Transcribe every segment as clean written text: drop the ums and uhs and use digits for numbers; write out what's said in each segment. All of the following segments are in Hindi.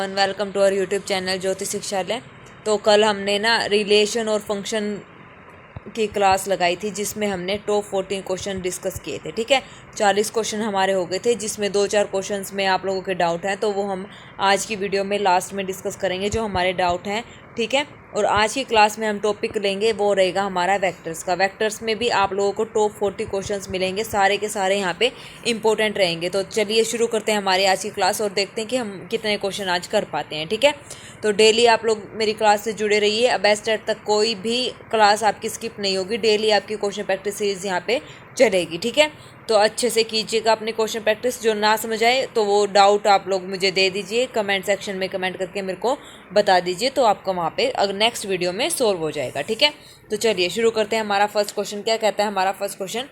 Welcome to our YouTube channel Jyoti Shikshalaya. तो कल हमने ना रिलेशन और फंक्शन की क्लास लगाई थी जिसमें हमने टॉप 14 क्वेश्चन डिस्कस किए थे। ठीक है, 40 क्वेश्चन हमारे हो गए थे जिसमें 2-4 क्वेश्चंस में आप लोगों के डाउट हैं, तो वो हम आज की वीडियो में लास्ट में डिस्कस करेंगे जो हमारे डाउट हैं। ठीक है, और आज की क्लास में हम टॉपिक लेंगे वो रहेगा हमारा वेक्टर्स का। वेक्टर्स में भी आप लोगों को टॉप 40 क्वेश्चंस मिलेंगे, सारे के सारे यहाँ पे इंपॉर्टेंट रहेंगे। तो चलिए शुरू करते हैं हमारी आज की क्लास और देखते हैं कि हम कितने क्वेश्चन आज कर पाते हैं। ठीक है, तो डेली आप लोग मेरी क्लास से जुड़े रहिए। अब बेस्ट तक कोई भी क्लास आपकी स्किप नहीं होगी, डेली आपकी क्वेश्चन प्रैक्टिस सीरीज यहाँ पे चलेगी। ठीक है, तो अच्छे से कीजिएगा अपनी क्वेश्चन प्रैक्टिस। जो ना समझ आए तो वो डाउट आप लोग मुझे दे दीजिए, कमेंट सेक्शन में कमेंट करके मेरे को बता दीजिए, तो आपका वहाँ पे अगर नेक्स्ट वीडियो में सोल्व हो जाएगा। ठीक है, तो चलिए शुरू करते हैं। हमारा फर्स्ट क्वेश्चन क्या कहता है? हमारा first question,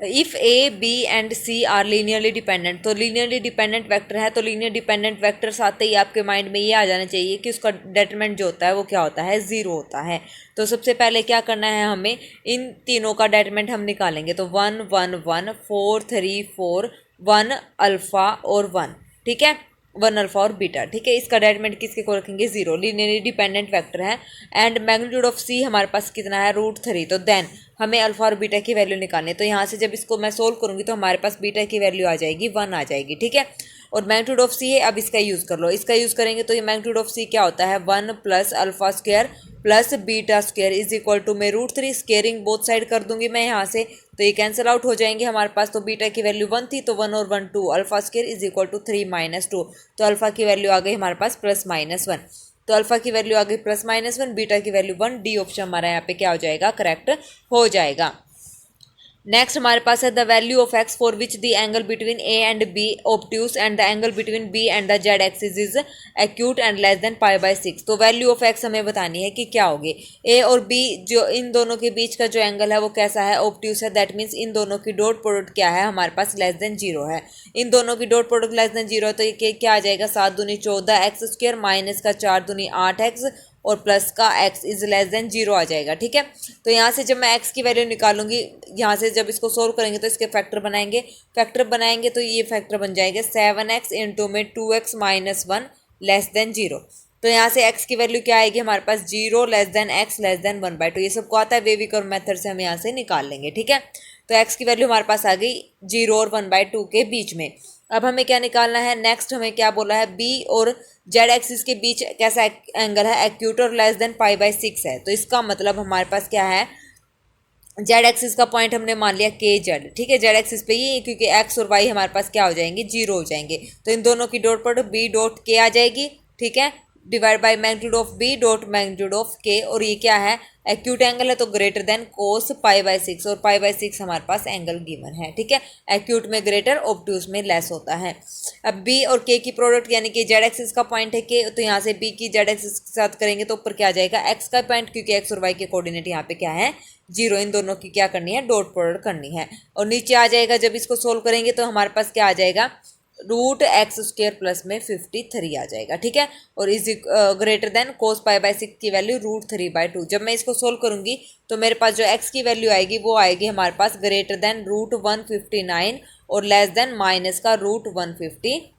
if A B and C are linearly dependent. तो लीनियरली डिपेंडेंट वेक्टर है, तो लीनियर डिपेंडेंट वेक्टर्स आते ही आपके माइंड में ये आ जाना चाहिए कि उसका डेटरमिनेंट जो होता है वो क्या होता है? ज़ीरो होता है। तो सबसे पहले क्या करना है, हमें इन तीनों का डेटरमिनेंट हम निकालेंगे। तो 1 1 1 4 3 4 1 अल्फ़ा और 1। ठीक है, 1 अल्फ़ा और बीटा। ठीक है, इसका डेटरमिनेंट किसके को रखेंगे? जीरो। लीनियरली डिपेंडेंट वेक्टर है एंड मैग्नीट्यूड ऑफ सी हमारे पास कितना है? √3। तो देन हमें अल्फा और बीटा की वैल्यू निकालनी है। तो यहाँ से जब इसको मैं सोल्व करूँगी तो हमारे पास बीटा की वैल्यू आ जाएगी 1 आ जाएगी। ठीक है, और मैग्नीट्यूड ऑफ सी है, अब इसका यूज़ कर लो। इसका यूज़ करेंगे तो ये मैग्नीट्यूड ऑफ सी क्या होता है? 1 plus alpha square plus beta square is equal to मैं √3 स्केयरिंग बोथ साइड कर दूंगी मैं यहाँ से, तो ये कैंसिल आउट हो जाएंगे हमारे पास। तो बीटा की वैल्यू 1 थी तो 1 और 1 2, alpha square is equal to 3 - 2। तो अल्फा की वैल्यू आ गई हमारे पास +-1। तो अल्फा की वैल्यू आ गई +-1, बीटा की वैल्यू 1। डी ऑप्शन हमारा यहाँ पे क्या हो जाएगा? करेक्ट हो जाएगा। नेक्स्ट हमारे पास है the value of x for which the angle between a and b obtuse and the angle between b and the z axis is acute and less than π/6। तो वैल्यू ऑफ एक्स हमें बतानी है कि क्या होगी। ए और बी जो इन दोनों के बीच का जो एंगल है वो कैसा है? ऑब्ट्यूज है। दैट मीन्स इन दोनों की डॉट प्रोडक्ट क्या है? हमारे पास लेस देन 0 है। इन दोनों की डॉट प्रोडक्ट लेस देन 0 है, तो ये क्या आ जाएगा? 7 दूनी 14 एक्स स्क्वायर माइनस का 4 दूनी 8 एक्स और प्लस का x इज लेस देन 0 आ जाएगा। ठीक है, तो यहाँ से जब मैं x की वैल्यू निकालूंगी, यहाँ से जब इसको सोल्व करेंगे तो इसके फैक्टर बनाएंगे तो ये फैक्टर बन जाएंगे 7x इंटू में 2x - 1 लेस देन 0। तो यहाँ से x की वैल्यू क्या आएगी हमारे पास? 0 less then x less then 1/2। ये सबको आता है, वेविकर मेथड से हम यहाँ से निकाल लेंगे। ठीक है, तो x की वैल्यू हमारे पास आ गई 0 और 1/2 के बीच में। अब हमें क्या निकालना है? नेक्स्ट हमें क्या बोला है? b और जेड एक्सिस के बीच कैसा एंगल है? एक्यूट और लेस देन π/6 है। तो इसका मतलब हमारे पास क्या है? जेड एक्सिस का पॉइंट हमने मान लिया के जेड। ठीक है, जेड एक्सिस पे ही, क्योंकि एक्स और वाई हमारे पास क्या हो जाएंगे? 0 हो जाएंगे। तो इन दोनों की डॉट प्रोडक्ट बी डॉट के आ जाएगी। ठीक है, divide by magnitude of B dot magnitude of के, और ये क्या है? एक्यूट एंगल है तो ग्रेटर देन कोस π/6, और π/6 हमारे पास एंगल गिवन है। ठीक है, एक्यूट में ग्रेटर, ऑब्ट्यूज में लेस होता है। अब बी और के की प्रोडक्ट यानी कि जेड एक्सिस का पॉइंट है के, तो यहाँ से बी की जेड एक्सिस के साथ करेंगे तो ऊपर क्या आ जाएगा? एक्स का पॉइंट, क्योंकि एक्स और वाई के कोऑर्डिनेट यहाँ पे क्या है? 0। इन दोनों की क्या करनी है? डॉट प्रोडक्ट करनी है। और नीचे आ जाएगा, जब इसको सोल्व करेंगे तो हमारे पास क्या आ जाएगा? √x² प्लस में 53 आ जाएगा। ठीक है, और इज ग्रेटर देन कोस π/6 की वैल्यू √3/2। जब मैं इसको सोल्व करूंगी तो मेरे पास जो x की वैल्यू आएगी वो आएगी हमारे पास ग्रेटर देन √159 और लेस देन माइनस का √159।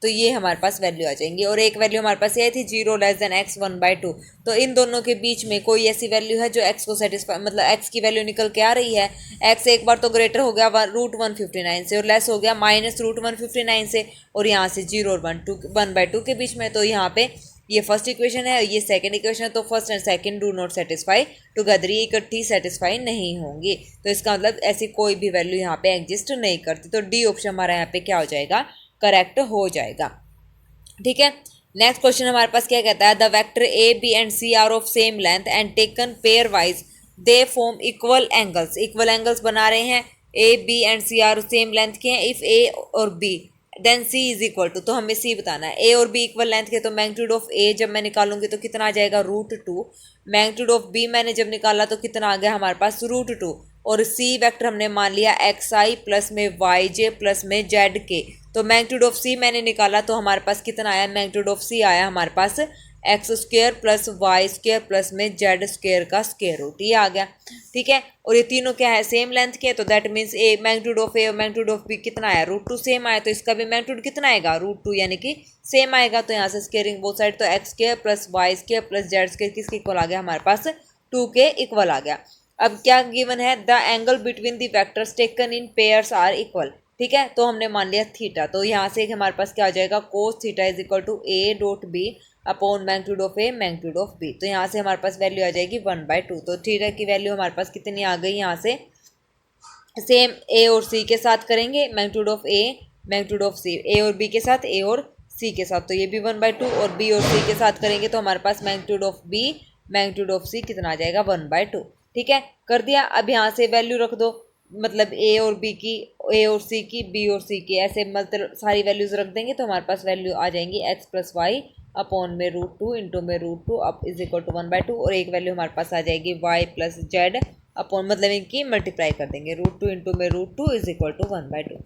तो ये हमारे पास वैल्यू आ जाएंगी। और एक वैल्यू हमारे पास ये थी 0 लेस देन x 1/2। तो इन दोनों के बीच में कोई ऐसी वैल्यू है जो x को सेटिस्फाई, मतलब x की वैल्यू निकल के आ रही है। x एक बार तो ग्रेटर हो गया √159 से और लेस हो गया -√159 से, और यहाँ से 0 और 1/2 के बीच में। तो यहाँ पे ये फर्स्ट इक्वेशन है और ये सेकंड इक्वेशन है, तो first and second do not satisfy together, ये इकट्ठी सेटिस्फाई नहीं होंगी। तो इसका मतलब ऐसी कोई भी वैल्यू यहाँ पे एग्जिस्ट नहीं करती। तो डी ऑप्शन हमारा यहाँ पे क्या हो जाएगा? करेक्ट हो जाएगा। ठीक है, नेक्स्ट क्वेश्चन हमारे पास क्या कहता है? The vector A B and C are of same length and taken pairwise they form equal angles. Equal angles बना रहे हैं, A B and C are same length के हैं। इफ ए और B then C is equal to, तो हमें सी बताना है। ए और बी इक्वल लेंथ के, तो मैग्नीट्यूड ऑफ ए जब मैं निकालूंगी तो कितना आ जाएगा? √2। मैग्नीट्यूड ऑफ बी मैंने जब निकाला तो कितना आ गया हमारे पास? √2। और सी वेक्टर हमने मान लिया xi प्लस में yj प्लस में zk। तो मैग्नीट्यूड ऑफ सी मैंने निकाला तो हमारे पास कितना आया? मैग्नीट्यूड ऑफ सी आया हमारे पास x square plus y square plus में जेड स्क्वेयर का स्क्वेयर रूट, ये आ गया। ठीक है, और ये तीनों क्या है, सेम लेंथ के, तो that means a magnitude of a और मैग्नीट्यूड ऑफ बी कितना आया, रूट टू सेम आया, तो इसका भी मैग्नीट्यूड कितना आएगा, रूट टू, यानी कि सेम आएगा। तो यहाँ से स्क्वेयरिंग बोथ साइड, तो x square plus y square plus z square किसके इक्वल आ गया हमारे पास, 2 के इक्वल आ गया। अब क्या गिवन है, the angle between the vectors taken in pairs are equal. ठीक है, तो हमने मान लिया थीटा, तो यहाँ से हमारे पास क्या आ जाएगा, cos theta is equal to A dot B upon magnitude of A magnitude of B. तो यहाँ से हमारे पास वैल्यू आ जाएगी 1/2। तो थीटा की वैल्यू हमारे पास कितनी आ गई, यहाँ से सेम ए और सी के साथ करेंगे, magnitude of A magnitude of C, A और बी के साथ, ए और सी के साथ, तो ये भी 1/2, और बी और सी के साथ करेंगे तो हमारे पास magnitude of b magnitude of c कितना आ जाएगा, 1/2। ठीक है, कर दिया। अब यहाँ से वैल्यू रख दो, मतलब ए और बी की, ए और सी की, बी और सी की, ऐसे मतलब सारी वैल्यूज रख देंगे तो हमारे पास वैल्यू आ जाएंगी एक्स प्लस वाई अपॉन में √2 इंटू में √2 अप इज इक्वल टू 1/2, और एक वैल्यू हमारे पास आ जाएगी वाई प्लस जेड अपॉन, मतलब इनकी मल्टीप्लाई कर देंगे, √2 इंटू में √2 इज इक्वल टू 1/2।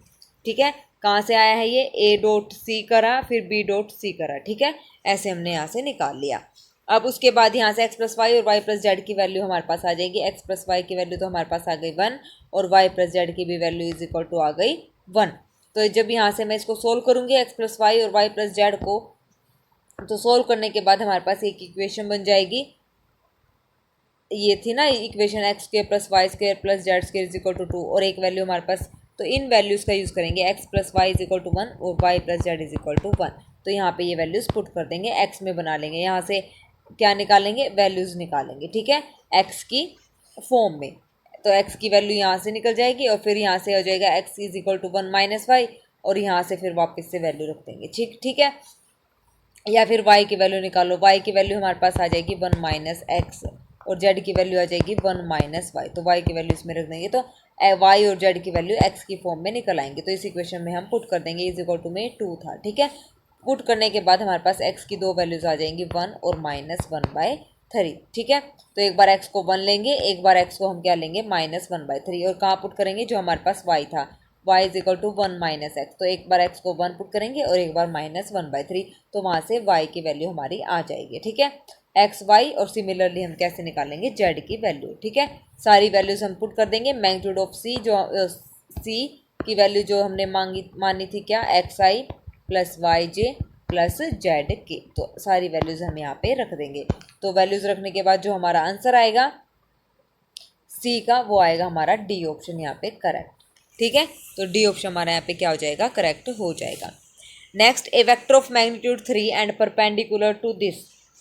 ठीक है, कहाँ से आया है ये, ए डॉट सी करा फिर बी डॉट सी करा। ठीक है, ऐसे हमने यहाँ से निकाल लिया। अब उसके बाद यहाँ से एक्स प्लस वाई और वाई प्लस जेड की वैल्यू हमारे पास आ जाएगी, एक्स प्लस वाई की वैल्यू तो हमारे पास आ गई 1 और वाई प्लस जेड की भी वैल्यू इज इक्वल टू आ गई 1। तो जब यहाँ से मैं इसको सोल्व करूँगी एक्स प्लस वाई और वाई प्लस जेड को, तो सोल्व करने के बाद हमारे पास एक इक्वेशन बन जाएगी, ये थी ना equation x square plus y square plus z square is equal to 2, और एक वैल्यू हमारे पास, तो इन वैल्यूज़ का यूज़ करेंगे, x plus y is equal to 1 और y plus z is equal to 1। तो यहाँ पे ये वैल्यूज़ पुट कर देंगे, एक्स में बना लेंगे, यहाँ से क्या निकालेंगे, वैल्यूज़ निकालेंगे। ठीक है, एक्स की फॉर्म में, तो एक्स की वैल्यू यहाँ से निकल जाएगी और फिर यहाँ से हो जाएगा x is equal to 1 minus y, और यहाँ से फिर वापस से वैल्यू रख देंगे। ठीक है, या फिर y की वैल्यू निकालो, y की वैल्यू हमारे पास आ जाएगी 1 माइनस एक्स और z की वैल्यू आ जाएगी 1 माइनस वाई, तो y की वैल्यू इसमें रख देंगे, तो y और z की वैल्यू x की फॉर्म में निकल आएंगे। तो इस इक्वेशन में हम पुट कर देंगे, इज इक्वल टू में 2 था। ठीक है, पुट करने के बाद हमारे पास x की दो वैल्यूज आ जाएंगी 1 और -1/3। ठीक है, तो एक बार x को 1 लेंगे, एक बार x को हम क्या लेंगे, -1/3, और कहाँ पुट करेंगे, जो हमारे पास y था, y is equal to 1 minus x, तो एक बार x को 1 पुट करेंगे और एक बार -1/3, तो वहाँ से y की वैल्यू हमारी आ जाएगी। ठीक है, x y, और सिमिलरली हम कैसे निकालेंगे z की वैल्यू। ठीक है, सारी वैल्यूज हम पुट कर देंगे, मैग्नीट्यूड ऑफ c जो c की वैल्यू जो हमने मानी थी क्या, xi प्लस वाई जे प्लस जेड के, तो सारी वैल्यूज हम यहाँ पे रख देंगे। तो वैल्यूज रखने के बाद जो हमारा आंसर आएगा सी का, वो आएगा हमारा डी ऑप्शन यहाँ पे करेक्ट। ठीक है, तो डी ऑप्शन हमारा यहाँ पे क्या हो जाएगा, करेक्ट हो जाएगा। Next, a vector of magnitude 3 and perpendicular to this,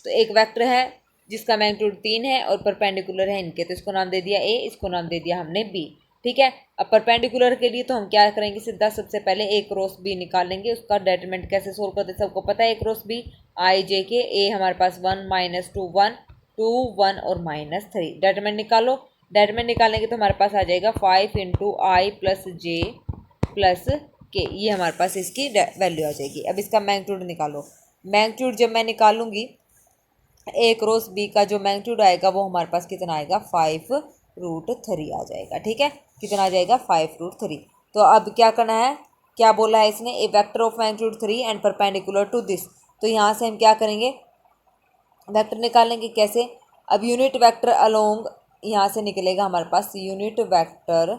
तो एक वेक्टर है जिसका मैग्नीट्यूड 3 है और परपेंडिकुलर है इनके, तो इसको नाम दे दिया ए, इसको नाम दे दिया हमने बी। ठीक है, अब परपेंडिकुलर के लिए तो हम क्या करेंगे, सीधा सबसे पहले ए क्रॉस बी निकालेंगे, उसका डेटरमिनेंट कैसे सोल्व करते सबको पता है, ए क्रॉस बी आई जे के, ए हमारे पास 1 -2 1 2 1 और -3, डेटरमिनेंट निकालो। डेटरमिनेंट निकालेंगे तो हमारे पास आ जाएगा 5 इंटू आई प्लस जे प्लस के, ये हमारे पास इसकी वैल्यू आ जाएगी। अब इसका मैग्नीट्यूड निकालो, मैग्नीट्यूड जब मैं निकालूंगी ए क्रॉस बी का जो मैग्नीट्यूड आएगा वो हमारे पास कितना आएगा, 5√3 आ जाएगा। ठीक है, कितना आ जाएगा, 5√3। तो अब क्या करना है, क्या बोला है इसने, a vector of magnitude 3 and perpendicular to this, तो यहाँ से हम क्या करेंगे, वेक्टर निकालेंगे कैसे, अब यूनिट वेक्टर अलोंग यहाँ से निकलेगा हमारे पास, यूनिट वेक्टर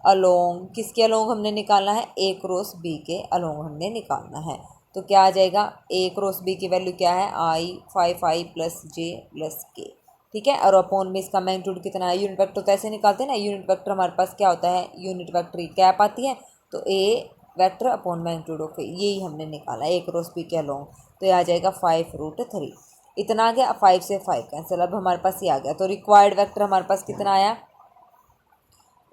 अलोंग, किसके अलोंग हमने निकालना है, ए क्रॉस बी के अलोंग हमने निकालना है। तो क्या आ जाएगा, ए क्रॉस बी की वैल्यू क्या है, i प्लस जे प्लस के। ठीक है, और अपॉन में इसका मैग्नीट्यूड कितना है, यूनिट वेक्टर तो ऐसे निकालते हैं ना, यूनिट वेक्टर हमारे पास क्या होता है, यूनिट वेक्टर कैप आती है, तो ए वेक्टर अपॉन मैग्नीट्यूड ऑफ ए, यही हमने निकाला ए क्रॉस बी के अलोंग, तो ये आ जाएगा 5√3। इतना आ गया, 5 से 5 कैंसिल, अब हमारे पास ये आ गया। तो रिक्वायर्ड वेक्टर हमारे पास कितना आया,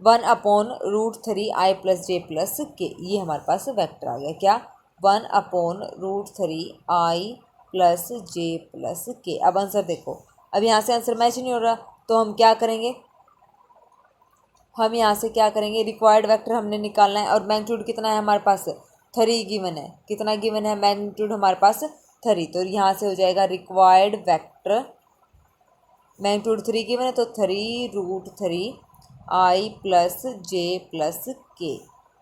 1/√3 आई प्लस जे प्लस के, ये हमारे पास वेक्टर आ गया। क्या, 1/√3 आई प्लस जे प्लस के। अब आंसर देखो, अब यहाँ से आंसर मैच नहीं हो रहा, तो हम क्या करेंगे, हम यहाँ से क्या करेंगे, रिक्वायर्ड वेक्टर हमने निकालना है, और मैग्नीट्यूड कितना है हमारे पास, 3 गिवन है, कितना गिवन है, मैग्नीट्यूड हमारे पास 3, तो यहाँ से हो जाएगा रिक्वायर्ड वेक्टर, मैग्नीट्यूड 3 गिवन है तो 3√3 आई प्लस जे प्लस के,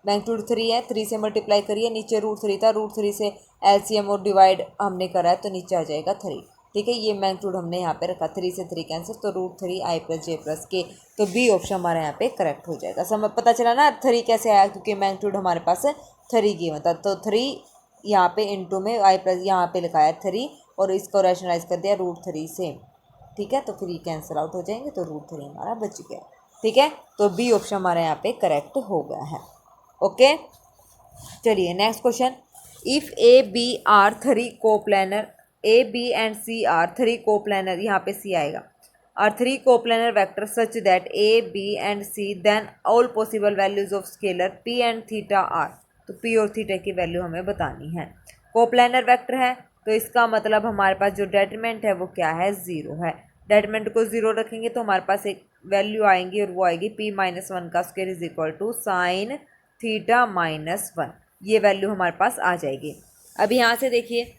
मैग्नीट्यूड 3 है, 3 से मल्टीप्लाई करिए, नीचे √3 था, √3 से एलसीएम और डिवाइड हमने करा है तो नीचे आ जाएगा 3। ठीक है। ये मैग्नीट्यूड हमने यहाँ पे रखा, 3 से 3 कैंसिल, तो √3i + j + k, तो बी ऑप्शन हमारे यहाँ पे करेक्ट हो जाएगा। समझ पता चला ना 3 कैसे आया, क्योंकि मैग्नीट्यूड हमारे पास 3 गिवन था, तो 3 यहाँ पे इंटू में i प्लस यहाँ पे लिखा है 3 और इसको रैशनलाइज कर दिया √3 से, ठीक है। तो फिर ये कैंसिल आउट हो जाएंगे, तो √3 हमारा बच गया, ठीक है। तो बी ऑप्शन हमारे यहाँ पे करेक्ट हो गया है। ओके, चलिए next question. If A B are 3 coplanar, A B and C are 3 coplanar, यहाँ पे सी आएगा, are 3 coplanar vector such that A B and C, then all possible values of scalar p and theta are, तो पी और थीटा की वैल्यू हमें बतानी है। कोप्लानर वेक्टर है तो इसका मतलब हमारे पास जो डेटरमिनेंट है वो क्या है, 0 है। डेटरमिनेंट को 0 रखेंगे तो हमारे पास एक वैल्यू आएंगी और वो आएगी p-1 का square is equal to sine theta -1, ये वैल्यू हमारे पास आ जाएगी। अब यहाँ से देखिए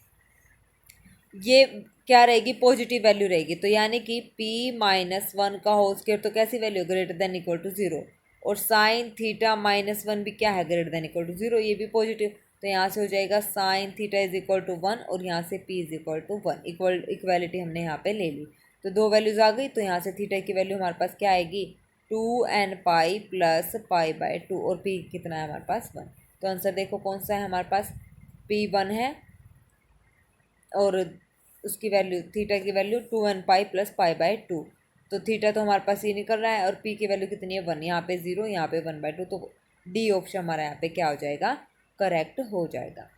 ये क्या रहेगी, पॉजिटिव वैल्यू रहेगी, तो यानी कि p-1 का होल स्क्वायर तो कैसी value, greater than equal to 0, और साइन थीटा -1 भी क्या है, ग्रेटर देन इक्वल टू 0, ये भी पॉजिटिव, तो यहाँ से हो जाएगा sine theta is equal to 1 और यहाँ से p is equal to 1, equality हमने यहाँ पे ले ली, तो 2 वैल्यूज आ गई। तो यहाँ से थीटा की वैल्यू हमारे पास क्या आएगी, 2n पाई प्लस π/2, और p कितना है हमारे पास 1, तो आंसर देखो कौन सा है हमारे पास, p1 है और उसकी वैल्यू थीटा की वैल्यू 2n पाई प्लस π/2, तो थीटा तो हमारे पास ये निकल रहा है और p की वैल्यू कितनी है 1, यहाँ पे 0, यहाँ पे 1/2, तो डी ऑप्शन हमारा यहाँ पे क्या हो जाएगा, करेक्ट हो जाएगा।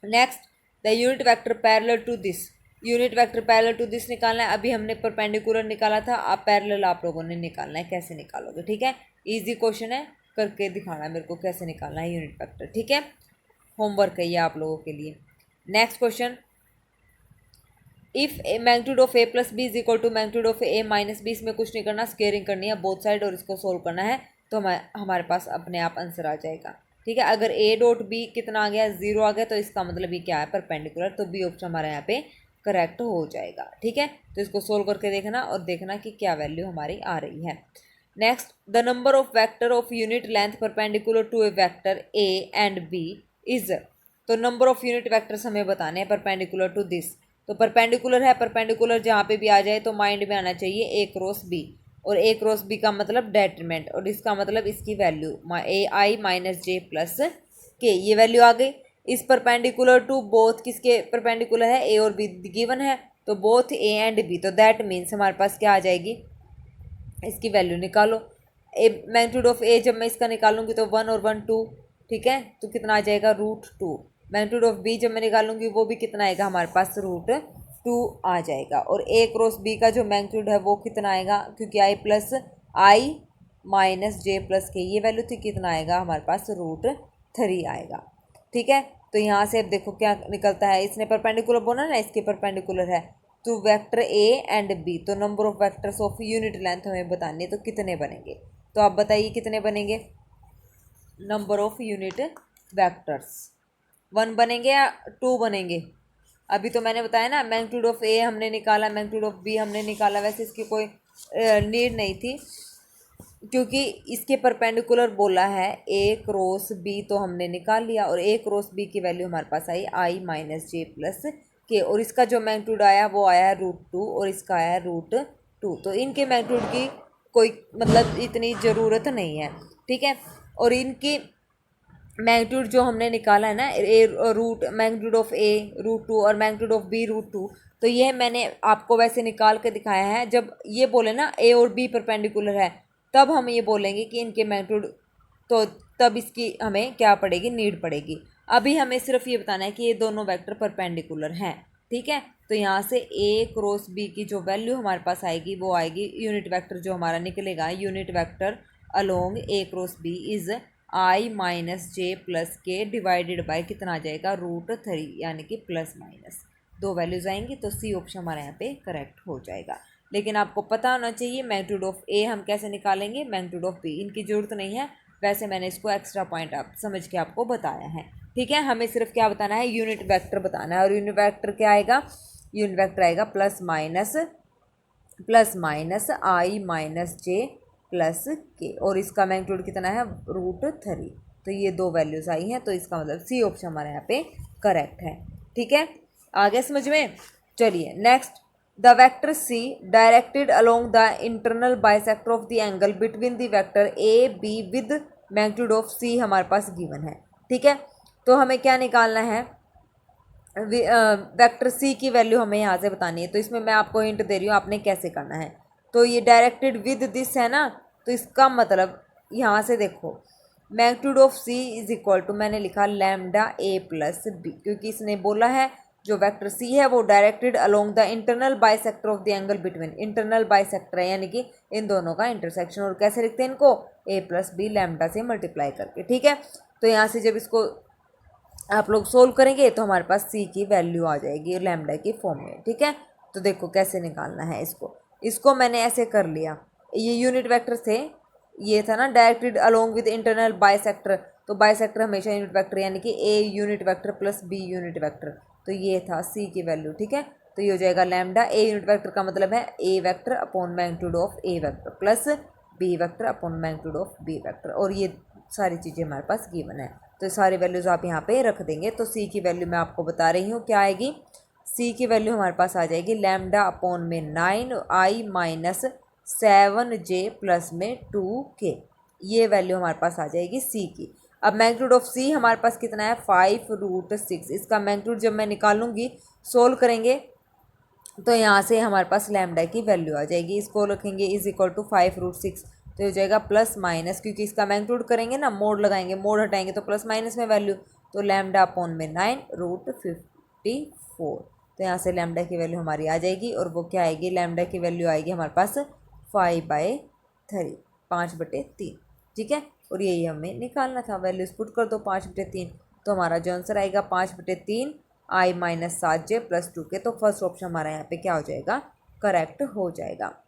Next, the unit vector parallel to this, unit vector parallel to this निकालना है। अभी हमने परपेंडिकुलर निकाला था, अब पैरेलल आप लोगों ने निकालना है, कैसे निकालोगे, ठीक है। इजी क्वेश्चन है, करके दिखाना है मेरे को कैसे निकालना है यूनिट वेक्टर, ठीक है। होमवर्क है ये आप लोगों के लिए। Next question, if magnitude of a plus B is equal to magnitude of a minus B, इसमें कुछ नहीं करना, स्केयरिंग करनी है बोथ साइड और इसको सोल्व करना है, तो हमारे पास अपने आप आंसर आ जाएगा, ठीक है। अगर a डॉट b कितना आ गया, 0 आ गया, तो इसका मतलब ये क्या है, परपेंडिकुलर, तो बी ऑप्शन हमारे यहाँ पे करेक्ट हो जाएगा, ठीक है। तो इसको सोल्व करके देखना और देखना कि क्या वैल्यू हमारी आ रही है। Next, the number of vector of unit length perpendicular to a vector a and b is, तो नंबर ऑफ यूनिट वेक्टर्स हमें बताने हैं परपेंडिकुलर टू दिस, तो परपेंडिकुलर है, परपेंडिकुलर जहाँ पे भी आ जाए तो माइंड में आना चाहिए a क्रॉस b, और a क्रॉस b का मतलब डेटरमिनेंट, और इसका मतलब इसकी value ai minus j plus k, ये वैल्यू आ गई। इस परपेंडिकुलर टू बोथ किसके परपेंडिकुलर है, a और b गिवन है, तो बोथ a एंड b, तो दैट मीन्स हमारे पास क्या आ जाएगी, इसकी वैल्यू निकालो। मैग्नीट्यूड ऑफ a जब मैं इसका निकालूंगी तो 1 और 1 2, ठीक है, तो कितना आ जाएगा, √2। मैग्नीट्यूड ऑफ b जब मैं निकालूंगी वो भी कितना आएगा हमारे पास, √2 आ जाएगा। और a क्रॉस b का जो मैग्नीट्यूड है वो कितना आएगा, क्योंकि i plus i minus j plus k, ये वैल्यू थी, कितना आएगा हमारे पास, √3 आएगा, ठीक है। तो यहाँ से अब देखो क्या निकलता है, इसने परपेंडिकुलर बोला ना, इसके परपेंडिकुलर है, तो वेक्टर a एंड b, तो number of vectors of unit length हमें बतानी है, तो कितने बनेंगे, तो आप बताइए कितने बनेंगे नंबर ऑफ यूनिट वेक्टर्स, 1 बनेंगे या 2 बनेंगे। अभी तो मैंने बताया ना, मैग्नीट्यूड ऑफ a हमने निकाला, मैग्नीट्यूड ऑफ b हमने निकाला, वैसे इसकी कोई नीड नहीं थी, क्योंकि इसके परपेंडिकुलर बोला है a क्रॉस b, तो हमने निकाल लिया, और a क्रॉस b की वैल्यू हमारे पास आई i माइनस j प्लस के, और इसका जो मैग्नीट्यूड आया वो आया √2 और इसका आया √2, तो इनके मैग्नीट्यूड की कोई मतलब इतनी ज़रूरत नहीं है, ठीक है। और इनकी मैग्नीट्यूड जो हमने निकाला है ना, मैग्नीट्यूड ऑफ a √2 और मैग्नीट्यूड ऑफ b √2, तो ये मैंने आपको वैसे निकाल के दिखाया है। जब ये बोले ना a और b परपेंडिकुलर है, तब हम ये बोलेंगे कि इनके मैग्नीट्यूड, तो तब इसकी हमें क्या पड़ेगी, नीड पड़ेगी। अभी हमें सिर्फ ये बताना है कि ये दोनों वेक्टर परपेंडिकुलर हैं, ठीक है। तो यहाँ से a क्रॉस b की जो वैल्यू हमारे पास आएगी वो आएगी, यूनिट वेक्टर जो हमारा निकलेगा, unit vector along a cross b is i minus j plus के डिवाइडेड बाय कितना आ जाएगा, √3, यानी कि प्लस माइनस 2 वैल्यूज आएंगी, तो सी ऑप्शन हमारे यहाँ पे करेक्ट हो जाएगा। लेकिन आपको पता होना चाहिए मैग्नीट्यूड ऑफ a हम कैसे निकालेंगे, मैग्नीट्यूड ऑफ b इनकी ज़रूरत नहीं है, वैसे मैंने इसको एक्स्ट्रा पॉइंट आप समझ के आपको बताया है, ठीक है। हमें सिर्फ क्या बताना है, यूनिट वेक्टर बताना है, और यूनिट वेक्टर क्या आएगा, यूनिट वेक्टर आएगा plus minus i minus j plus के, और इसका मैग्नीट्यूड कितना है, √3, तो ये 2 वैल्यूज़ आई हैं, तो इसका मतलब सी ऑप्शन हमारे यहाँ पे करेक्ट है, ठीक है। आगे समझ में। चलिए next, the vector c directed along the internal bisector of the angle between the vector A b with magnitude of c हमारे पास गिवन है। ठीक है, तो हमें क्या निकालना है, वेक्टर सी की वैल्यू हमें यहाँ से बतानी है। तो इसमें मैं आपको हिंट दे रही हूँ आपने कैसे करना है। तो ये डायरेक्टेड विद दिस है ना, तो इसका मतलब यहाँ से देखो magnitude of C is equal to, मैंने लिखा लैम्डा ए प्लस बी, क्योंकि इसने बोला है जो वेक्टर सी है वो directed along the internal bisector of the angle between, internal bisector है यानी कि इन दोनों का इंटरसेक्शन। और कैसे लिखते हैं इनको, ए प्लस बी लैम्डा से मल्टीप्लाई करके। ठीक है, तो यहाँ से जब इसको आप लोग सोल्व करेंगे तो हमारे पास सी की वैल्यू आ जाएगी लैम्डा की फॉर्म में। ठीक है, तो देखो कैसे निकालना है इसको मैंने ऐसे कर लिया, ये यूनिट वेक्टर थे, ये था ना directed along with internal bisector, तो बाइसेक्टर हमेशा यूनिट वेक्टर यानी कि a unit vector plus b unit vector, तो ये था सी की वैल्यू। ठीक है, तो ये हो जाएगा लैम्डा, ए यूनिट वेक्टर का मतलब है a vector upon magnitude of a vector plus b vector upon magnitude of b vector, और ये सारी चीज़ें हमारे पास गिवन है। तो सारी वैल्यूज़ आप यहाँ पे रख देंगे। तो सी की वैल्यू मैं आपको बता रही हूँ क्या आएगी, सी की वैल्यू हमारे पास आ जाएगी लैम्डा अपॉन में 9i माइनस 7j प्लस में 2k, ये वैल्यू हमारे पास आ जाएगी सी की। अब मैग्नीट्यूड ऑफ सी हमारे पास कितना है 5√6, इसका मैग्नीट्यूड जब मैं निकालूंगी सोल्व करेंगे तो यहाँ से हमारे पास लैम्डा की वैल्यू आ जाएगी, इसको रखेंगे इज इक्वल टू 5√6, तो हो जाएगा प्लस माइनस, क्योंकि इसका मैग्नीट्यूड करेंगे ना, मोड लगाएंगे, मोड हटाएंगे तो प्लस माइनस में वैल्यू, तो लैम्डा अपॉन में 9√54, तो यहाँ से लैम्डा की वैल्यू हमारी आ जाएगी, और वो क्या आएगी, लैम्डा की वैल्यू आएगी हमारे पास 5/3, 5/3। ठीक है, और यही हमें निकालना था, वैल्यूज पुट कर दो 5/3, तो हमारा जो आंसर आएगा 5/3 i minus 7j plus 2k, तो फर्स्ट ऑप्शन हमारा यहाँ पे क्या हो जाएगा, करेक्ट हो जाएगा।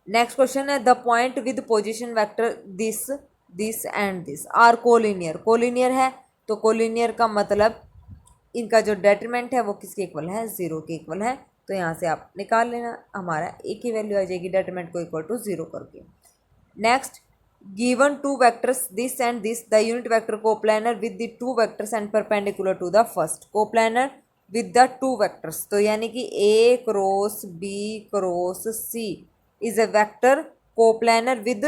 नेक्स्ट क्वेश्चन है, the point with position vector this and this are collinear, collinear है तो कोलिनियर का मतलब इनका जो डेटरमिनेंट है वो किसके इक्वल है, 0 के इक्वल है, तो यहाँ से आप निकाल लेना, हमारा एक ही वैल्यू आ जाएगी डेटरमिनेंट को इक्वल टू 0 करके। Next, given two vectors this and this, the unit vector coplanar with the two vectors and perpendicular to the first, coplanar with the two vectors, तो यानी कि a cross b cross c is a vector coplanar with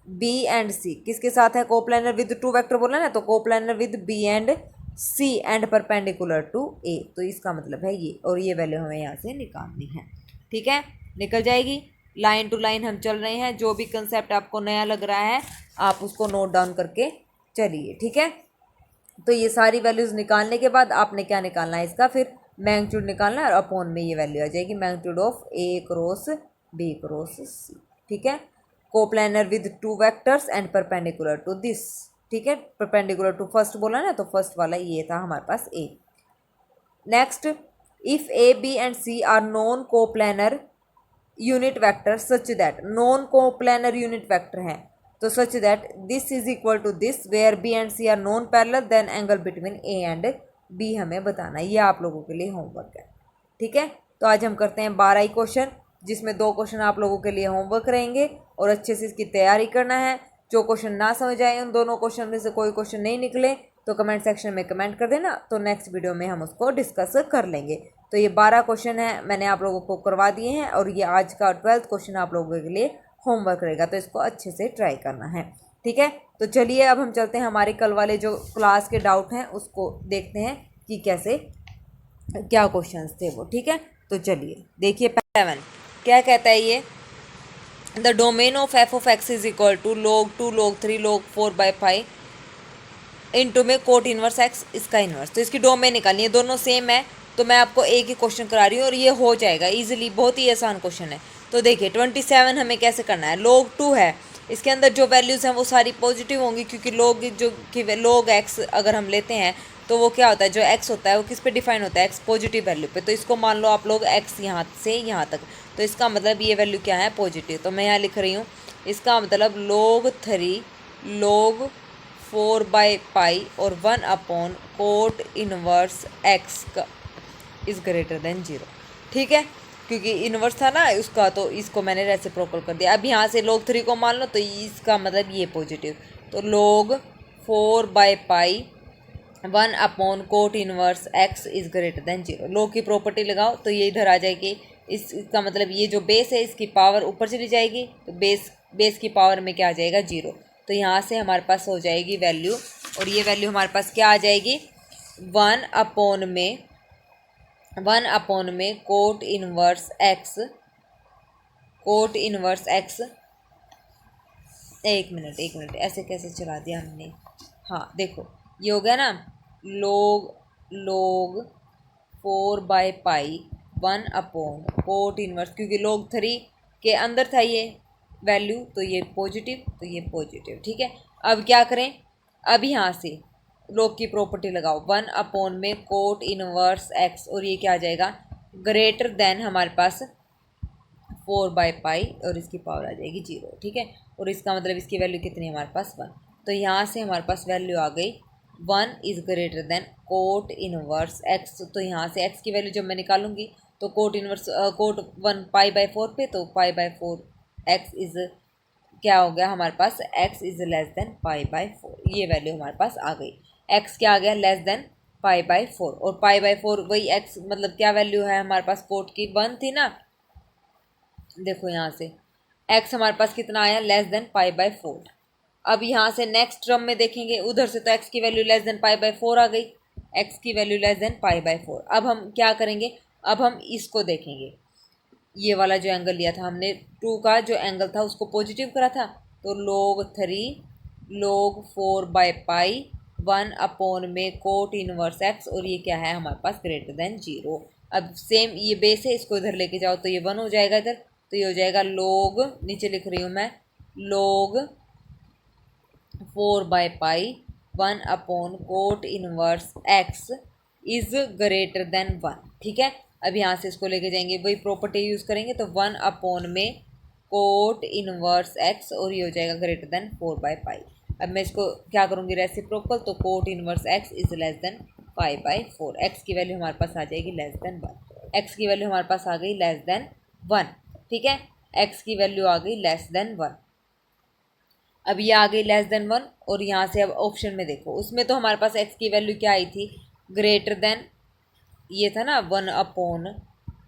b and c, किसके साथ है, कोप्लानर विद टू वेक्टर बोला ना, तो coplanar with b and c and perpendicular to a, तो इसका मतलब है ये, और ये वैल्यू हमें यहाँ से निकालनी है। ठीक है, निकल जाएगी, लाइन टू लाइन हम चल रहे हैं, जो भी कंसेप्ट आपको नया लग रहा है आप उसको नोट डाउन करके चलिए। ठीक है, तो ये सारी वैल्यूज़ निकालने के बाद आपने क्या निकालना है, इसका फिर मैग्नीट्यूड निकालना है, और अपॉन में ये वैल्यू आ जाएगी magnitude of a cross b cross c. ठीक है, coplanar with two vectors and perpendicular to this. ठीक है, परपेंडिकुलर टू फर्स्ट बोला ना, तो फर्स्ट वाला ये था हमारे पास a. Next, if a B and C are non coplanar unit vector such that, non coplanar unit vector हैं तो such that this is equal to this where b and C are non parallel, then angle between a and b हमें बताना है, ये आप लोगों के लिए होमवर्क है। ठीक है, तो आज हम करते हैं 12 क्वेश्चन, जिसमें 2 क्वेश्चन आप लोगों के लिए होमवर्क रहेंगे, और अच्छे से इसकी तैयारी करना है। जो क्वेश्चन ना समझ आए, उन दोनों क्वेश्चन में से कोई क्वेश्चन नहीं निकले तो कमेंट सेक्शन में कमेंट कर देना, तो नेक्स्ट वीडियो में हम उसको डिस्कस कर लेंगे। तो ये 12 क्वेश्चन है मैंने आप लोगों को करवा दिए हैं, और ये आज का 12th क्वेश्चन आप लोगों के लिए होमवर्क रहेगा, तो इसको अच्छे से ट्राई करना है। ठीक है, तो चलिए अब हम चलते हैं हमारे कल वाले जो क्लास के डाउट हैं उसको देखते हैं कि कैसे क्या क्वेश्चंस थे वो। ठीक है, तो चलिए देखिए 7 क्या कहता है ये, the domain of f of x is equal to log 2 log 3 log 4/5 into में कोट इनवर्स एक्स, इसका इनवर्स, तो इसकी डोमेन निकालनी है, दोनों सेम है, तो मैं आपको एक ही क्वेश्चन करा रही हूँ और ये हो जाएगा इजीली, बहुत ही आसान क्वेश्चन है। तो देखिए 27 हमें कैसे करना है, log 2 है, इसके अंदर जो वैल्यूज़ हैं वो सारी पॉजिटिव होंगी, क्योंकि log x अगर हम लेते हैं तो वो क्या होता है, जो x होता है वो किस पे डिफाइन होता है, x पॉजिटिव वैल्यू पे, तो इसको मान लो आप लोग x यहाँ से यहाँ तक, तो इसका मतलब ये वैल्यू क्या है, पॉजिटिव, तो मैं यहाँ लिख रही हूँ, इसका मतलब log 3 log 4/π और 1 कोट इनवर्स x का इज़ ग्रेटर देन 0। ठीक है, क्योंकि इनवर्स था ना उसका, तो इसको मैंने रेसिप्रोकल कर दिया। अब यहाँ से log 3 को मान लो, तो इसका मतलब ये पॉजिटिव, तो log 4/π one upon cot inverse x is greater than zero. Log की प्रॉपर्टी लगाओ तो ये इधर आ जाएगी। इसका मतलब ये जो बेस है इसकी पावर ऊपर चली जाएगी, तो बेस की पावर में क्या आ जाएगा, जीरो। तो यहाँ से हमारे पास हो जाएगी वैल्यू, और ये वैल्यू हमारे पास क्या आ जाएगी, वन अपॉन में कोट इनवर्स एक्स। एक मिनट ऐसे कैसे चला दिया हमने। हाँ देखो ये हो गया ना, log 4/पाई वन अपॉन कोट इनवर्स, क्योंकि log 3 के अंदर था ये वैल्यू, तो ये पॉजिटिव, ठीक है। अब क्या करें, अब यहाँ से log की प्रॉपर्टी लगाओ, वन अपॉन में कोट इनवर्स एक्स, और ये क्या आ जाएगा, ग्रेटर देन हमारे पास 4/पाई, और इसकी पावर आ जाएगी जीरो, ठीक है। और इसका मतलब इसकी वैल्यू कितनी है हमारे पास, वन। तो यहाँ से हमारे पास वैल्यू आ गई one is greater than coat inverse x. तो यहाँ से एक्स की वैल्यू जब मैं निकालूंगी तो कोट वन पाई/4 पे, तो पाई/4 एक्स इज़ क्या हो गया हमारे पास, एक्स इज़ लेस देन पाई/4। ये वैल्यू हमारे पास आ गई, एक्स क्या आ गया, लेस देन पाई/4। और पाई/4 वही एक्स, मतलब क्या वैल्यू है हमारे पास कोट की, वन थी ना। देखो यहाँ से x हमारे पास कितना आया, लेस देन पाई/4। अब यहाँ से नेक्स्ट टर्म में देखेंगे, उधर से तो x की वैल्यू लेस देन पाई/4 आ गई, x की वैल्यू लेस देन पाई/4। अब हम क्या करेंगे, अब हम इसको देखेंगे, ये वाला जो एंगल लिया था हमने, 2 का जो एंगल था उसको पॉजिटिव करा था, तो log 4/पाई वन अपॉन में कोट इनवर्स एक्स, और ये क्या है हमारे पास, ग्रेटर देन जीरो। अब सेम ये बेस है, इसको इधर लेके जाओ तो ये 1 हो जाएगा इधर, तो ये हो जाएगा log, नीचे लिख रही हूँ मैं, log 4/पाई one upon cot inverse x is greater than one, ठीक है। अब यहाँ से इसको लेके जाएंगे, वही प्रॉपर्टी यूज़ करेंगे, तो 1 अपॉन में कोट इनवर्स एक्स, और ये हो जाएगा ग्रेटर देन 4/पाई। अब मैं इसको क्या करूँगी, रेसिप्रोकल, तो cot inverse x is less than पाई/4। एक्स की वैल्यू हमारे पास आ जाएगी लेस देन वन, एक्स की वैल्यू हमारे पास आ गई लेस देन वन, ठीक है। एक्स की वैल्यू आ गई लेस देन वन, अब ये आ गई लेस देन वन। और यहाँ से अब ऑप्शन में देखो, उसमें तो हमारे पास एक्स की वैल्यू क्या आई थी, ग्रेटर देन, ये था ना 1 अपॉन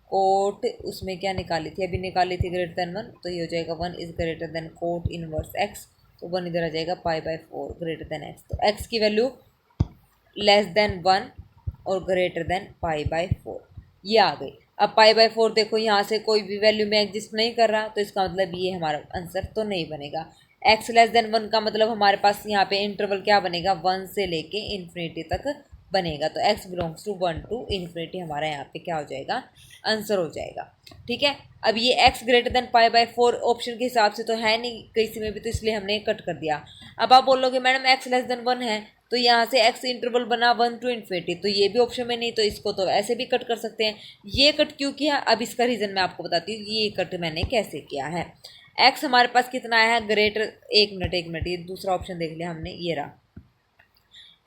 कोट, उसमें क्या निकाली थी, अभी निकाली थी ग्रेटर देन वन, तो ये हो जाएगा 1 is greater then coat inverse x, तो 1 इधर आ जाएगा पाई/4 ग्रेटर देन एक्स। तो एक्स की वैल्यू लेस देन वन और ग्रेटर देन पाई/4, ये आ गई। अब पाई/4 देखो यहाँ से कोई भी वैल्यू में एग्जिस्ट नहीं कर रहा, तो इसका मतलब ये हमारा आंसर तो नहीं बनेगा। एक्स लेस देन वन का मतलब हमारे पास यहाँ पे इंटरवल क्या बनेगा, 1 से लेके इन्फिनिटी तक बनेगा, तो x belongs to 1 to infinity हमारा यहाँ पे क्या हो जाएगा, आंसर हो जाएगा, ठीक है। अब ये x ग्रेटर देन पाई/4 ऑप्शन के हिसाब से तो है नहीं किसी में भी, तो इसलिए हमने कट कर दिया। अब आप बोलोगे मैडम x लेस देन 1 है, तो यहाँ से x इंटरवल बना 1 टू इन्फिनिटी, तो ये भी ऑप्शन में नहीं, तो इसको तो ऐसे भी कट कर सकते हैं। ये कट क्यों किया, अब इसका रीज़न मैं आपको बताती हूँ, ये कट मैंने कैसे किया है। x हमारे पास कितना आया है, ग्रेटर, एक मिनट, ये दूसरा ऑप्शन देख लिया हमने, ये रहा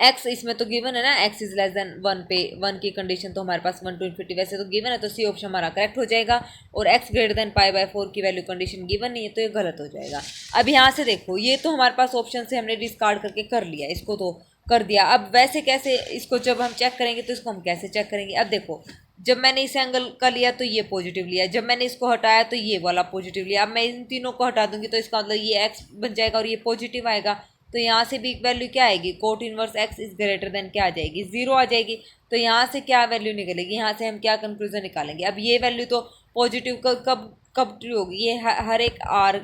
x, इसमें तो गिवन है ना, x इज लेस देन 1 पे, 1 की कंडीशन तो हमारे पास 1 टू इन्फिनिटी वैसे तो गिवन है, तो सी ऑप्शन हमारा करेक्ट हो जाएगा। और x ग्रेटर देन पाई/4 की वैल्यू कंडीशन गिवन नहीं है, तो ये गलत हो जाएगा। अब यहाँ से देखो, ये तो हमारे पास ऑप्शन से हमने डिस्कार्ड करके कर लिया, इसको तो कर दिया। अब वैसे कैसे इसको जब हम चेक करेंगे, तो इसको हम कैसे चेक करेंगे, अब देखो जब मैंने इस एंगल का लिया तो ये पॉजिटिव लिया, जब मैंने इसको हटाया तो ये वाला पॉजिटिव लिया। अब मैं इन तीनों को हटा दूंगी तो इसका मतलब ये x बन जाएगा और ये पॉजिटिव आएगा, तो यहाँ से भी वैल्यू क्या आएगी, cot inverse x is greater then क्या आ जाएगी, 0 आ जाएगी। तो यहाँ से क्या वैल्यू निकलेगी, यहाँ से हम क्या कंक्लूजन निकालेंगे। अब ये वैल्यू तो पॉजिटिव कब ट्रू होगी, ये हर एक r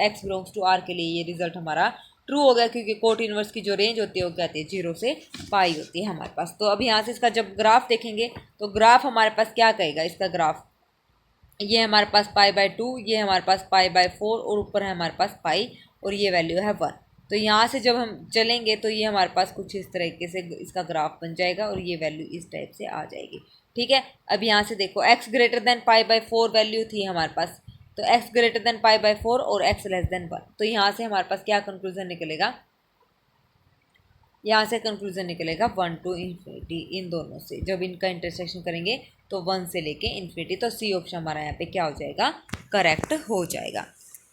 x belongs to r के लिए ये रिजल्ट हमारा ट्रू हो गया, क्योंकि कोट इनवर्स की जो रेंज होती है वो क्या होती है, 0 से पाई होती है हमारे पास। तो अब यहाँ से इसका जब ग्राफ देखेंगे तो ग्राफ हमारे पास क्या कहेगा, इसका ग्राफ ये हमारे पास पाई/2, ये हमारे पास पाई/4, और ऊपर है हमारे पास पाई, और ये वैल्यू है 1। तो यहाँ से जब हम चलेंगे तो ये हमारे पास कुछ इस तरीके से इसका ग्राफ बन जाएगा, और ये वैल्यू इस टाइप से आ जाएगी, ठीक है। अब यहाँ से देखो x ग्रेटर देन पाई/4 वैल्यू थी हमारे पास, तो x ग्रेटर देन पाई/4 और x लेस देन 1, तो यहाँ से हमारे पास क्या कंक्लूजन निकलेगा, यहाँ से कंक्लूजन निकलेगा 1 टू इन्फिनिटी। इन दोनों से जब इनका इंटरसेक्शन करेंगे तो 1 से लेके इन्फिनिटी, तो सी ऑप्शन हमारा यहाँ पे क्या हो जाएगा, करेक्ट हो जाएगा,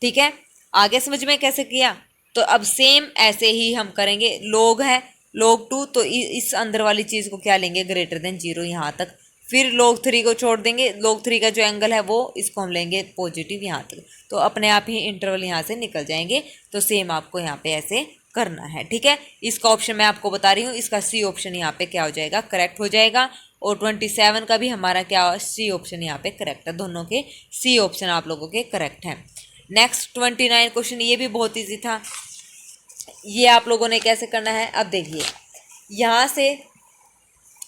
ठीक है। आगे समझ में कैसे किया, तो अब सेम ऐसे ही हम करेंगे। log है log 2, तो इस अंदर वाली चीज़ को क्या लेंगे, ग्रेटर देन 0 यहाँ तक। फिर log 3 को छोड़ देंगे, log 3 का जो एंगल है वो इसको हम लेंगे पॉजिटिव यहाँ तक, तो अपने आप ही इंटरवल यहाँ से निकल जाएंगे। तो सेम आपको यहाँ पे ऐसे करना है, ठीक है। इसका ऑप्शन मैं आपको बता रही हूँ, इसका सी ऑप्शन यहाँ पे क्या हो जाएगा, करेक्ट हो जाएगा। और 27 का भी हमारा क्या सी ऑप्शन यहाँ पे करेक्ट है, दोनों के सी ऑप्शन आप लोगों के करेक्ट हैं। नेक्स्ट 29 क्वेश्चन, ये भी बहुत ईजी था। ये आप लोगों ने कैसे करना है, अब देखिए यहाँ से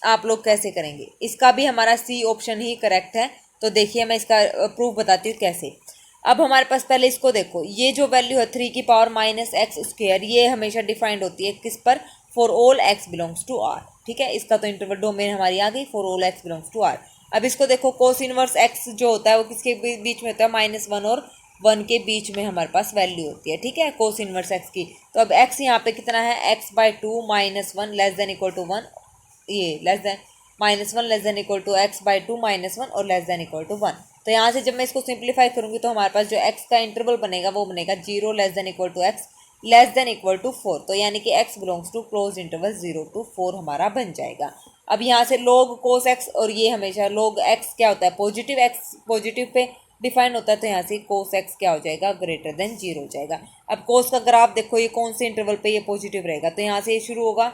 आप लोग कैसे करेंगे, इसका भी हमारा सी ऑप्शन ही करेक्ट है। तो देखिए मैं इसका प्रूफ बताती हूँ कैसे। अब हमारे पास पहले इसको देखो, ये जो वैल्यू है 3 की पावर माइनस एक्स स्क्वायर, ये हमेशा डिफाइंड होती है किस पर, for all x belongs to R, ठीक है। इसका तो इंटरवल डोमेन हमारी आ गई, for all x belongs to R. अब इसको देखो, कोस इनवर्स एक्स जो होता है वो किसके बीच में होता है, -1 और 1 के बीच में हमारे पास वैल्यू होती है, ठीक है, कोस इनवर्स एक्स की। तो अब एक्स यहाँ पे कितना है, x/2 -1 less than equal to 1, ये less than -1 less than equal to x/2 -1 और लेस देन इक्वल टू 1। तो यहाँ से जब मैं इसको सिंप्लीफाई करूँगी तो हमारे पास जो x का इंटरवल बनेगा वो बनेगा 0 less than equal to x less than equal to 4। तो यानी कि x belongs to close interval 0 to 4 हमारा बन जाएगा। अब यहाँ से log cos x, और ये हमेशा log x क्या होता है, positive x positive pay define होता है, तो यहाँ से cos x क्या हो जाएगा, ग्रेटर देन 0 हो जाएगा। अब cos का ग्राफ देखो, ये कौन से इंटरवल पे ये पॉजिटिव रहेगा, तो यहाँ से ये शुरू होगा,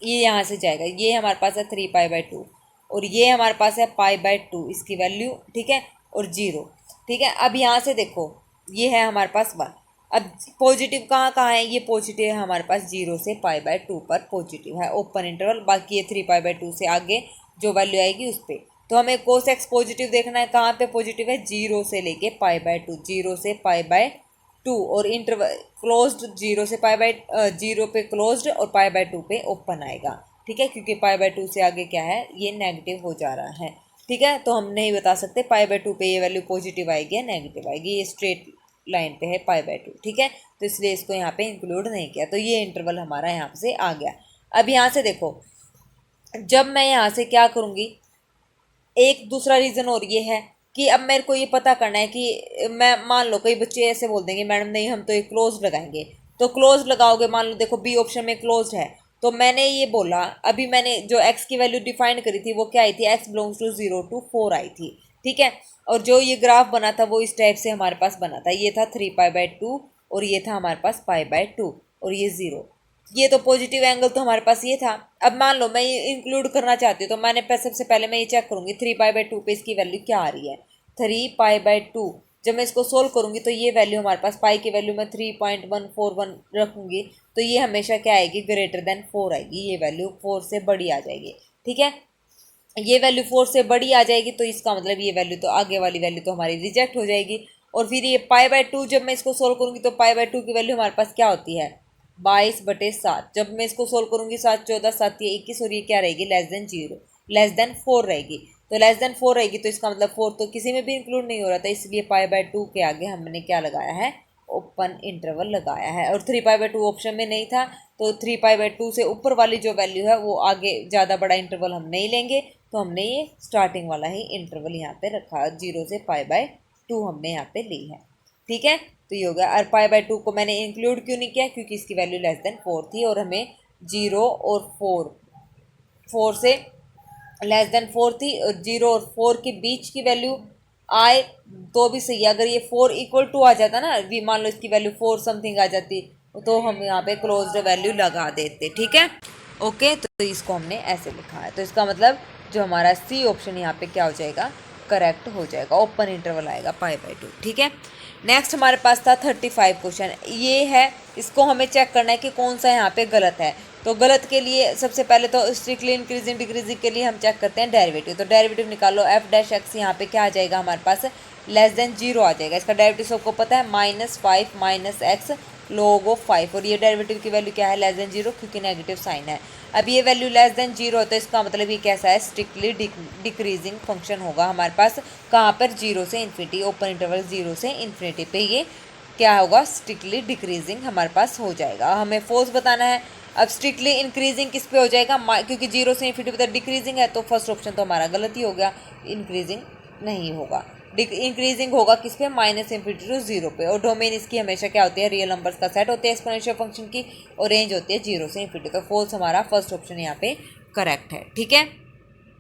ये यहाँ से जाएगा, ये हमारे पास है 3π/2 और ये हमारे पास है π/2 इसकी वैल्यू, ठीक है, और 0, ठीक है। अब यहाँ से देखो, ये है हमारे पास 1। अब पॉजिटिव कहाँ कहाँ है, ये पॉजिटिव है हमारे पास 0 से π/2 पर पॉजिटिव है, ओपन इंटरवल। बाकी ये 3π/2 से आगे जो वैल्यू आएगी उस पर। तो हमें cos x पॉजिटिव देखना है, कहाँ पे पॉजिटिव है, 0 से लेके π/2, 0 से π/2 और इंटरवल क्लोज्ड 0 से π/0 पे क्लोज्ड और π/2 पे ओपन आएगा, ठीक है, क्योंकि π/2 से आगे क्या है, ये नेगेटिव हो जा रहा है, ठीक है। तो हम नहीं बता सकते π/2 पे ये वैल्यू पॉजिटिव आएगी या नेगेटिव आएगी, ये स्ट्रेट लाइन पे है π/2, ठीक है। तो इसलिए इसको यहाँ पे इंक्लूड नहीं किया, तो ये इंटरवल हमारा यहाँ से आ गया। अब यहाँ से देखो, जब मैं यहाँ से क्या करूँगी, एक दूसरा रीज़न और ये है कि अब मेरे को ये पता करना है कि मैं, मान लो कई बच्चे ऐसे बोल देंगे मैडम नहीं हम तो ये क्लोज लगाएंगे, तो क्लोज लगाओगे, मान लो देखो बी ऑप्शन में क्लोज है, तो मैंने ये बोला, अभी मैंने जो x की वैल्यू डिफाइन करी थी वो क्या आई थी, x बिलोंग्स टू 0 to 4 आई थी, ठीक है। और जो ये ग्राफ बना था वो इस टाइप से हमारे पास बना था, ये था 3π/2 और ये था हमारे पास π/2 और ये 0, ये तो पॉजिटिव एंगल तो हमारे पास ये था। अब मान लो मैं ये इंक्लूड करना चाहती हूँ, तो मैंने सबसे पहले मैं ये चेक करूँगी 3π/2 पे इसकी वैल्यू क्या आ रही है, 3π/2। जब मैं इसको सोल्व करूँगी तो ये वैल्यू हमारे पास पाई की वैल्यू मैं 3.141 रखूँगी, तो ये हमेशा क्या आएगी, ग्रेटर देन 4 आएगी, ये वैल्यू 4 से बड़ी आ जाएगी, ठीक है। ये वैल्यू 4 से बड़ी आ जाएगी तो इसका मतलब ये वैल्यू तो आगे वाली वैल्यू तो हमारी रिजेक्ट हो जाएगी। और फिर ये π/2 जब मैं इसको सोल्व करूँगी तो π/2 की वैल्यू हमारे पास क्या होती है, 22/7। जब मैं इसको सोल्व करूँगी 7 14 7 21 और ये क्या रहेगी, लेस देन 0 लेस देन 4 रहेगी। तो लेस देन 4 रहेगी तो इसका मतलब 4 तो किसी में भी इंक्लूड नहीं हो रहा था, इसलिए π/2 के आगे हमने क्या लगाया है, ओपन इंटरवल लगाया है। और 3π/2 ऑप्शन में नहीं था, तो 3π/2 से ऊपर वाली जो वैल्यू है वो आगे ज़्यादा बड़ा इंटरवल हम नहीं लेंगे, तो हमने ये स्टार्टिंग वाला ही इंटरवल यहाँ पे रखा, 0 से π/2 हमने यहाँ पे ली है, ठीक है। तो ये हो गया। और π/2 को मैंने इंक्लूड क्यों नहीं किया, क्योंकि इसकी वैल्यू लेस देन 4 थी और हमें 0 और 4 से लेस देन 4 थी, और 0 और 4 के बीच की वैल्यू आए तो भी सही है। अगर ये 4 इक्वल टू आ जाता ना, मान लो इसकी वैल्यू 4 समथिंग आ जाती, तो हम यहाँ पे क्लोज्ड वैल्यू लगा देते, ठीक है, ओके। तो इसको हमने ऐसे लिखा है, तो इसका मतलब जो हमारा सी ऑप्शन यहाँ पे क्या हो जाएगा, करेक्ट हो जाएगा, ओपन इंटरवल आएगा π/2, ठीक है। नेक्स्ट हमारे पास था 35 क्वेश्चन, ये है, इसको हमें चेक करना है कि कौन सा यहाँ पे गलत है। तो गलत के लिए सबसे पहले तो स्ट्रिक्टली इंक्रीजिंग डिक्रीजिंग के लिए हम चेक करते हैं डेरिवेटिव। तो डेरिवेटिव निकालो, f' यहाँ पे क्या आ जाएगा हमारे पास, लेस देन 0 आ जाएगा। इसका डेरिवेटिव सबको पता है, -5 - x log of 5, और ये डेरिवेटिव की वैल्यू क्या है, लेस देन 0, क्योंकि नेगेटिव साइन है। अब ये वैल्यू लेस देन 0 है तो इसका मतलब ये कैसा है, स्ट्रिक्टली डिक्रीजिंग फंक्शन होगा हमारे पास, कहाँ पर, 0 से इन्फिनिटी, ओपन इंटरवल 0 से इन्फिनिटी पे ये क्या होगा, स्ट्रिक्टली डिक्रीजिंग हमारे पास हो जाएगा। हमें फोर्स बताना है। अब स्ट्रिक्टली इंक्रीजिंग किस पे हो जाएगा, क्योंकि 0 से इन्फिनिटी पे डिक्रीजिंग है, तो फर्स्ट ऑप्शन तो हमारा गलत ही हो गया, इंक्रीजिंग नहीं होगा। इंक्रीजिंग होगा किस पे, माइनस इन्फिनिटी टू जीरो पे। और डोमेन इसकी हमेशा क्या होती है, रियल नंबर्स का सेट होती है एक्सपोनेंशियल फंक्शन की, और रेंज होती है जीरो से इन्फिनिटी। तो फॉल्स हमारा फर्स्ट ऑप्शन यहाँ पे करेक्ट है। ठीक है,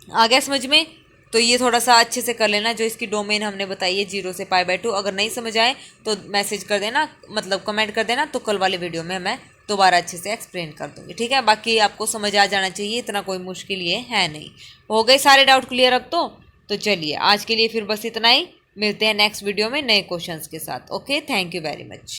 आ गया समझ में? तो ये थोड़ा सा अच्छे से कर लेना, जो इसकी डोमेन हमने बताई है 0 से π/2। अगर नहीं समझ आए तो मैसेज कर देना, मतलब कमेंट कर देना, तो कल वाले वीडियो में मैं दोबारा अच्छे से एक्सप्लेन कर दूंगी। ठीक है, बाकी आपको समझ आ जाना चाहिए, इतना कोई मुश्किल ये है नहीं। हो गए सारे डाउट क्लियर अब तो चलिए आज के लिए फिर बस इतना ही। मिलते हैं नेक्स्ट वीडियो में नए क्वेश्चंस के साथ। Okay, thank you very much.